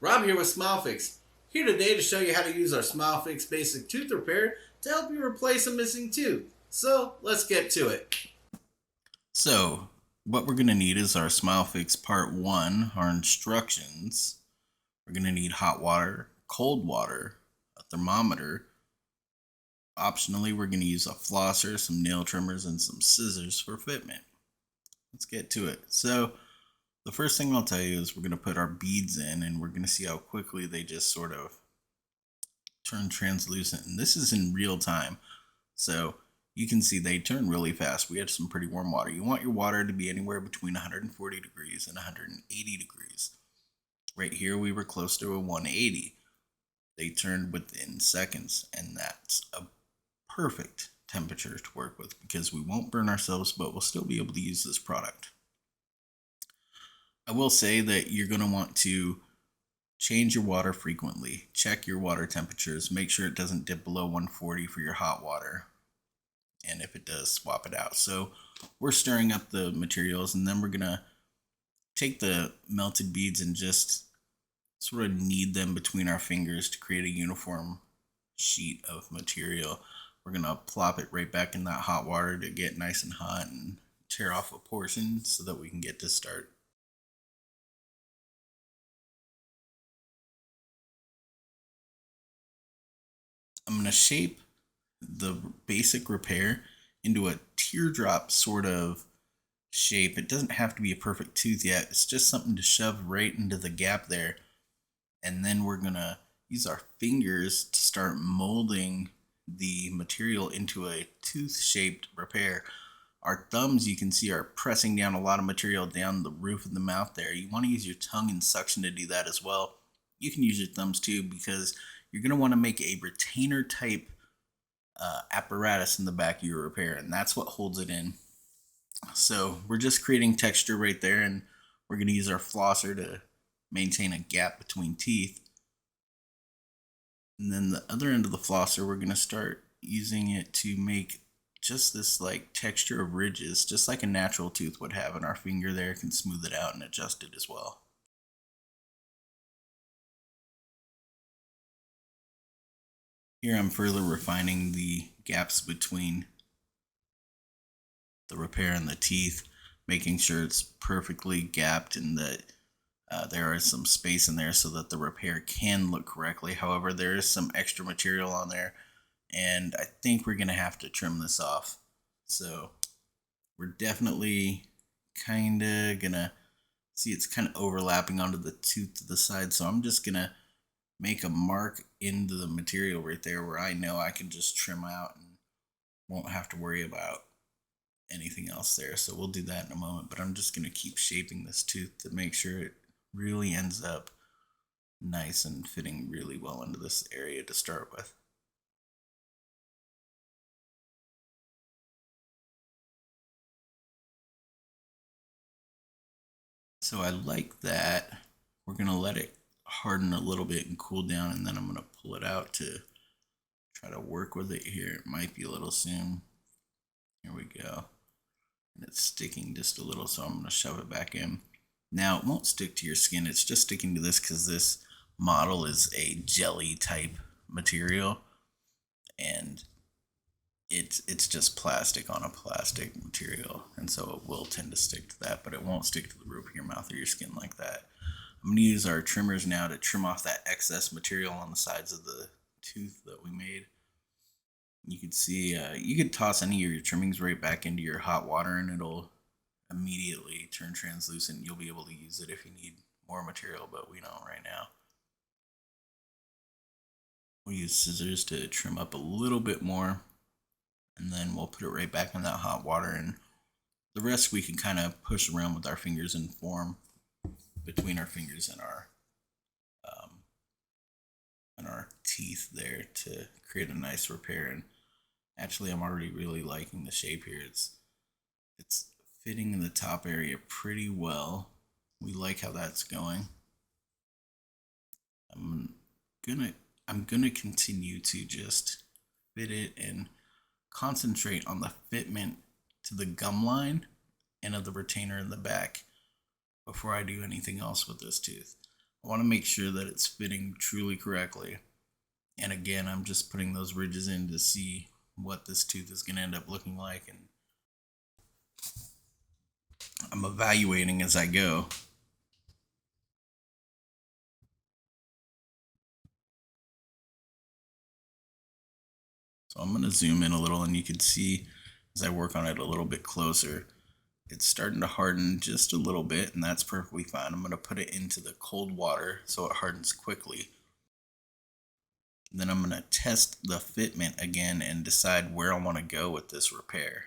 Rob here with SmileFix. Here today to show you how to use our SmileFix Basic Tooth Repair to help you replace a missing tooth. So let's get to it. So what we're going to need is our SmileFix Part 1, our instructions. We're going to need hot water, cold water, a thermometer. Optionally, we're going to use a flosser, some nail trimmers, and some scissors for fitment. Let's get to it. So the first thing I'll tell you is we're going to put our beads in and we're going to see how quickly they just sort of turn translucent. And this is in real time. So you can see they turn really fast. We had some pretty warm water. You want your water to be anywhere between 140 degrees and 180 degrees. Right here we were close to a 180. They turned within seconds, and that's a perfect temperature to work with because we won't burn ourselves, but we'll still be able to use this product. I will say that you're going to want to change your water frequently. Check your water temperatures. Make sure it doesn't dip below 140 for your hot water. And if it does, swap it out. So we're stirring up the materials, and then we're going to take the melted beads and just sort of knead them between our fingers to create a uniform sheet of material. We're going to plop it right back in that hot water to get nice and hot and tear off a portion so that we can get to start. I'm going to shape the basic repair into a teardrop sort of shape. It doesn't have to be a perfect tooth yet. It's just something to shove right into the gap there. And then we're going to use our fingers to start molding the material into a tooth-shaped repair. Our thumbs, you can see, are pressing down a lot of material down the roof of the mouth there. You want to use your tongue and suction to do that as well. You can use your thumbs too because you're going to want to make a retainer type apparatus in the back of your repair, and that's what holds it in. So we're just creating texture right there, and we're going to use our flosser to maintain a gap between teeth. And then the other end of the flosser, we're going to start using it to make just this like texture of ridges, just like a natural tooth would have, and our finger there can smooth it out and adjust it as well. Here I'm further refining the gaps between the repair and the teeth, making sure it's perfectly gapped and that there is some space in there so that the repair can look correctly. However, there is some extra material on there, and I think we're going to have to trim this off. So we're definitely kind of going to see it's kind of overlapping onto the tooth to the side. So I'm just going to make a mark into the material right there where I know I can just trim out and won't have to worry about anything else there. So we'll do that in a moment, but I'm just going to keep shaping this tooth to make sure it really ends up nice and fitting really well into this area to start with. So I like that. We're going to let it harden a little bit and cool down, and then I'm going to pull it out to try to work with it here. It might be a little soon. Here we go. And it's sticking just a little, so I'm going to shove it back in. Now, it won't stick to your skin. It's just sticking to this because this model is a jelly type material, and it's just plastic on a plastic material, and so it will tend to stick to that, but it won't stick to the roof of your mouth or your skin like that. I'm going to use our trimmers now to trim off that excess material on the sides of the tooth that we made. You can see, you could toss any of your trimmings right back into your hot water and it'll immediately turn translucent. You'll be able to use it if you need more material, but we don't right now. We'll use scissors to trim up a little bit more, and then we'll put it right back in that hot water, and the rest we can kind of push around with our fingers and form between our fingers and our teeth there to create a nice repair. And actually, I'm already really liking the shape here. It's fitting in the top area pretty well. We like how that's going. I'm gonna continue to just fit it and concentrate on the fitment to the gum line and of the retainer in the back before I do anything else with this tooth. I want to make sure that it's fitting truly correctly. And again, I'm just putting those ridges in to see what this tooth is going to end up looking like, and I'm evaluating as I go. So I'm going to zoom in a little, and you can see as I work on it a little bit closer, it's starting to harden just a little bit, and that's perfectly fine. I'm going to put it into the cold water so it hardens quickly. Then I'm going to test the fitment again and decide where I want to go with this repair.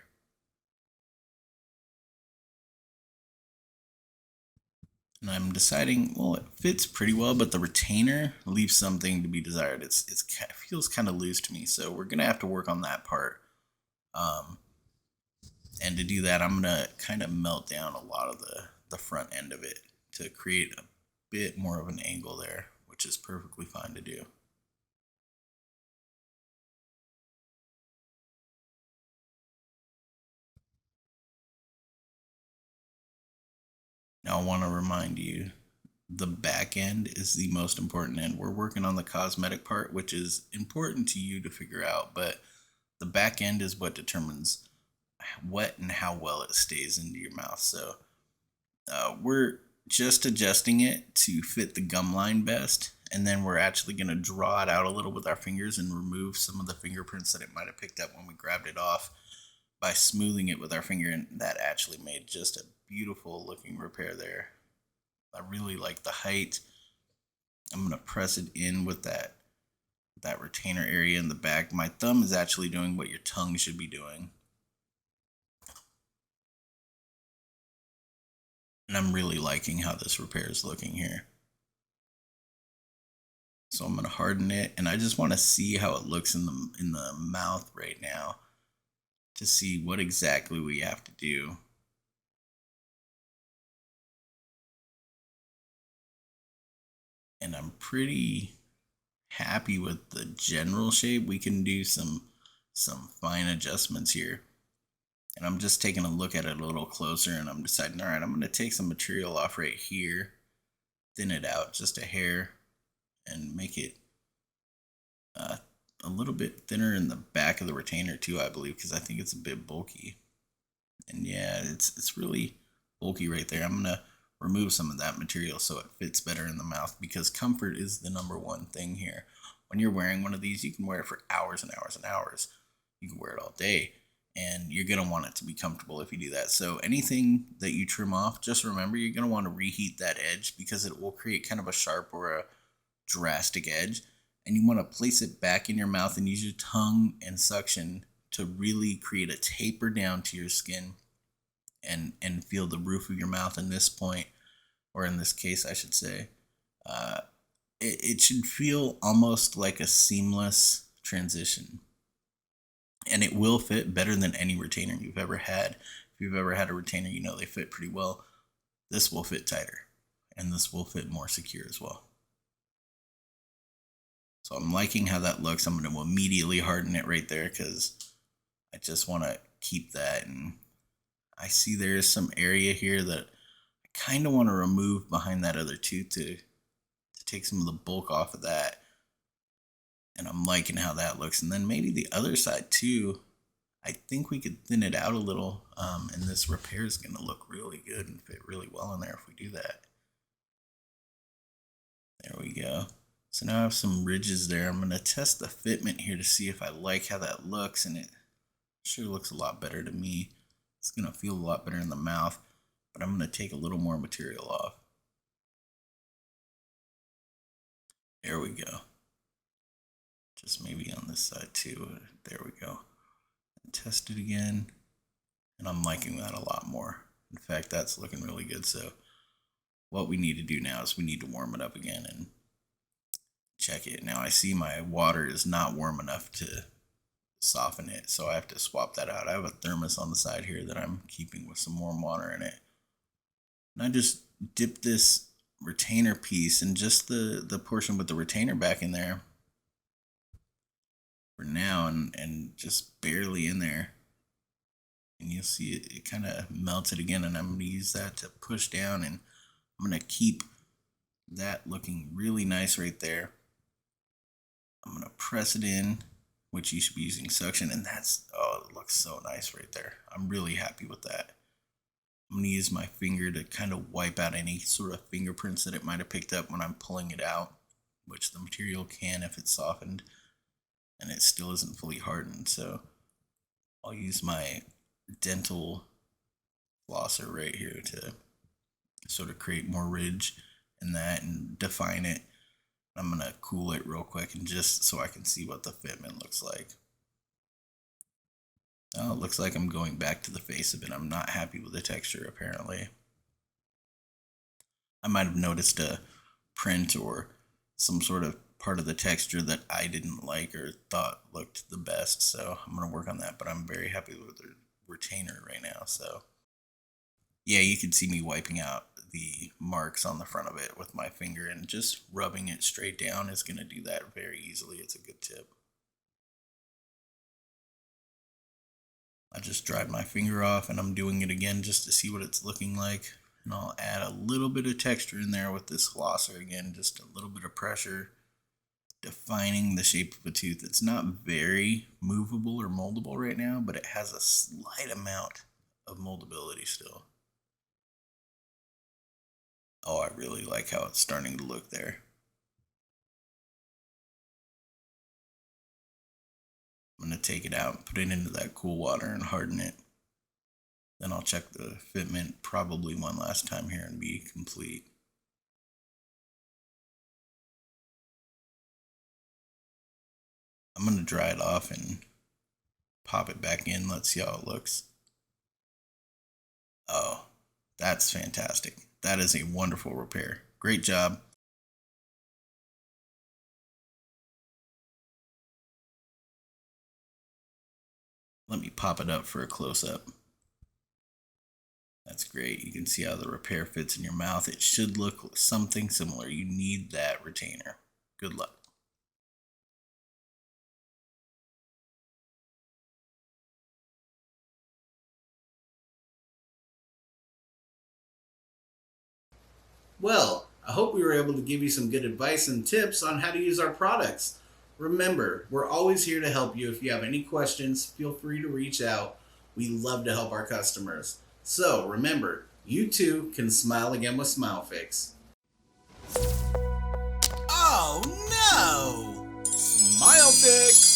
And I'm deciding, well, it fits pretty well, but the retainer leaves something to be desired. It feels kind of loose to me, so we're gonna have to work on that part. And to do that, I'm gonna kind of melt down a lot of the front end of it to create a bit more of an angle there, which is perfectly fine to do. Now I want to remind you, the back end is the most important end. We're working on the cosmetic part, which is important to you to figure out, but the back end is what determines what and how well it stays into your mouth. So we're just adjusting it to fit the gum line best, and then we're actually going to draw it out a little with our fingers and remove some of the fingerprints that it might have picked up when we grabbed it off by smoothing it with our finger, and that actually made just a beautiful looking repair there. I really like the height. I'm going to press it in with that retainer area in the back. My thumb is actually doing what your tongue should be doing. And I'm really liking how this repair is looking here. So I'm going to harden it, and I just want to see how it looks in the mouth right now to see what exactly we have to do. And I'm pretty happy with the general shape. We can do some fine adjustments here. And I'm just taking a look at it a little closer, and I'm deciding, all right, I'm going to take some material off right here, thin it out just a hair, and make it a little bit thinner in the back of the retainer too, I believe, because I think it's a bit bulky. And yeah, it's really bulky right there. I'm going to remove some of that material so it fits better in the mouth, because comfort is the number one thing here. When you're wearing one of these, you can wear it for hours and hours and hours. You can wear it all day, and you're going to want it to be comfortable if you do that. So anything that you trim off, just remember you're going to want to reheat that edge, because it will create kind of a sharp or a drastic edge, and you want to place it back in your mouth and use your tongue and suction to really create a taper down to your skin and feel the roof of your mouth in this point, or in this case I should say. It should feel almost like a seamless transition, and it will fit better than any retainer you've ever had. If you've ever had a retainer, you know they fit pretty well. This will fit tighter, and this will fit more secure as well. So I'm liking how that looks. I'm going to immediately harden it right there, because I just want to keep that. And I see there's some area here that I kind of want to remove behind that other tooth to take some of the bulk off of that. And I'm liking how that looks. And then maybe the other side too, I think we could thin it out a little, and this repair is going to look really good and fit really well in there if we do that. There we go. So now I have some ridges there. I'm going to test the fitment here to see if I like how that looks, and it sure looks a lot better to me. It's going to feel a lot better in the mouth, but I'm going to take a little more material off. There we go. Just maybe on this side too. There we go. And test it again, and I'm liking that a lot more. In fact, that's looking really good. So what we need to do now is we need to warm it up again and check it. Now I see my water is not warm enough to soften it, so I have to swap that out. I have a thermos on the side here that I'm keeping with some warm water in it. And I just dip this retainer piece and just the portion with the retainer back in there for now, and just barely in there. And you'll see it kind of melted again, and I'm going to use that to push down, and I'm going to keep That looking really nice right there. I'm going to press it in, which you should be using suction, and oh, it looks so nice right there. I'm really happy with that. I'm going to use my finger to kind of wipe out any sort of fingerprints that it might have picked up when I'm pulling it out, which the material can if it's softened and it still isn't fully hardened. So I'll use my dental flosser right here to sort of create more ridge in that and define it. I'm going to cool it real quick and just so I can see what the fitment looks like. Oh, it looks like I'm going back to the face of it. I'm not happy with the texture apparently. I might have noticed a print or some sort of part of the texture that I didn't like or thought looked the best, so I'm going to work on that, but I'm very happy with the retainer right now. So yeah, you can see me wiping out the marks on the front of it with my finger, and just rubbing it straight down is going to do that very easily. It's a good tip. I just dried my finger off and I'm doing it again just to see what it's looking like. And I'll add a little bit of texture in there with this flosser again, just a little bit of pressure, defining the shape of a tooth. It's not very movable or moldable right now, but it has a slight amount of moldability still. Oh, I really like how it's starting to look there. I'm going to take it out and put it into that cool water and harden it. Then I'll check the fitment probably one last time here and be complete. I'm going to dry it off and pop it back in. Let's see how it looks. Oh, that's fantastic. That is a wonderful repair. Great job. Let me pop it up for a close-up. That's great. You can see how the repair fits in your mouth. It should look something similar. You need that retainer. Good luck. Well, I hope we were able to give you some good advice and tips on how to use our products. Remember, we're always here to help you. If you have any questions, feel free to reach out. We love to help our customers. So remember, you too can smile again with SmileFix. Oh no! SmileFix!